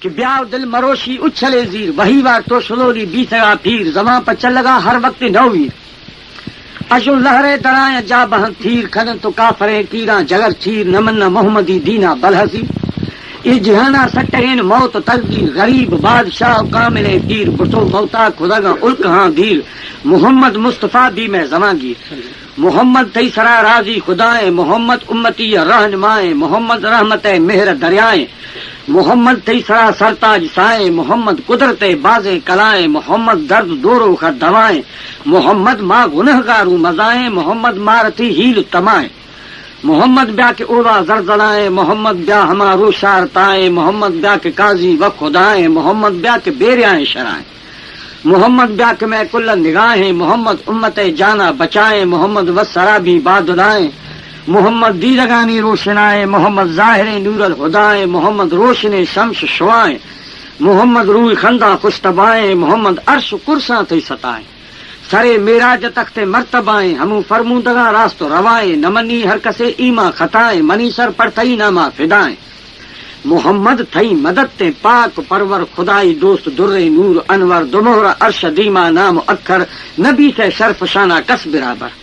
کہ بیاو دل مروشی اچھلے زیر وہی وار تو شلولی بیسگا پیر زمان پر چل لگا ہر وقت نویر اشو لہرے درائیں جا بہن تھیر کھنن تو کافریں کیراں جگر چیر نمن محمدی دینا بلحسی یہ جہانا سٹرین موت تقدیر غریب بادشاہ کامل پیر بٹو موتا خداگا الک ہاں دیر محمد مصطفیٰ بھی میں زمان گیر محمد تئی سرا راضی خدائیں محمد امتی رہنمائیں محمد رحمت مہر دریائیں محمد تئی سرا سرتاج سائیں محمد قدرت بازیں کلائیں محمد درد دورو خر دوائیں محمد ماں گنہگارو مزائیں محمد مارتی ہیل تمائیں محمد بیا کے اولا زلزلائیں محمد بیا ہمارو شارتائیں محمد بیا کے قاضی و خدائیں محمد بیا کے بیریائیں شرائیں محمد بیا کے میں کل نگاہیں محمد امت جانا بچائیں محمد و سرابی بادلائیں محمد دیدگانی روشنائیں محمد ظاہر نور الہدائیں محمد روشن شمس شوائیں محمد روح خندہ خوشتبائیں محمد عرش کرساں تھی ستائیں سرے میراج تخت مرتبائیں ہموں فرمودگاں راست روائیں نمنی ہر کسے ایما خطائیں منی سر پر تئی نامہ فدائیں محمد تھئی مدد تے پاک پرور خدائی دوست در نور انور دمہرا عرش دیما نام اکھر نبی سے شرف شانہ کس برابر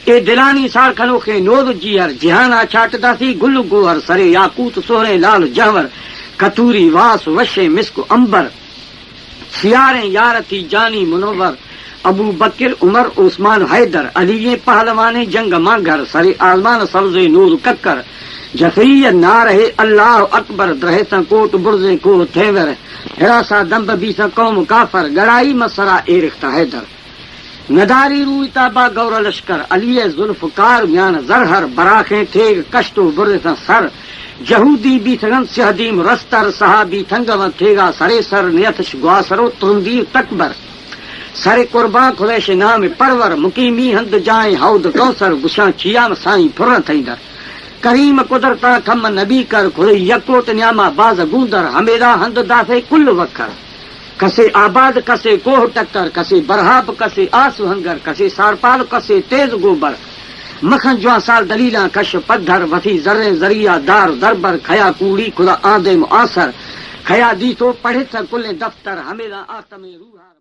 اے دلانی سار کھنو کے نوز جیہر جہانا چھاٹدا سی گل گوہر سرے یاقوت سورے لال جہور کتوری واس وشے مسک امبر سیاریں یارتی جانی منور ابو بکر عمر عثمان حیدر علی پہلوان جنگ مانگھر سرے آسمان سبز نور ککر جفری نہ رہے اللہ اکبر درہساں کوٹ برزیں کو تھیور ہراسا دمب بیساں قوم کافر گڑائی مسرا اے رختہ حیدر نداری روئی تابا گور لشکر علی ذوالفقار میان زرہر براخیں تھیگ کشتو برزاں سر جہودی بھی تھگن سہدیم رستر صحابی تھنگم تھیگا سرے سر نیتش گواسرو ترندیر تکبر سرے قربان خلیش نام پرور مقیمی ہند جائیں حوض کوثر گشاں چیام سائیں پھرن تھیندر کریم قدرتا کھم نبی کر کھلی یکوت نیاما باز گوندر ہمیرا ہند دافے کل وکر کسے آباد کسے کوہ ٹکر کسے برہاب کسے آس ہنگر کسے سارپال کسے تیز گوبر مکھن جوان سال دلیلاں کش پدھر وفی ذرے ذریعہ دار دربر کھیا کوڑی خدا آندے معاصر کھیا دی تو پڑھے تھا کل دفتر ہمیرا آتم روح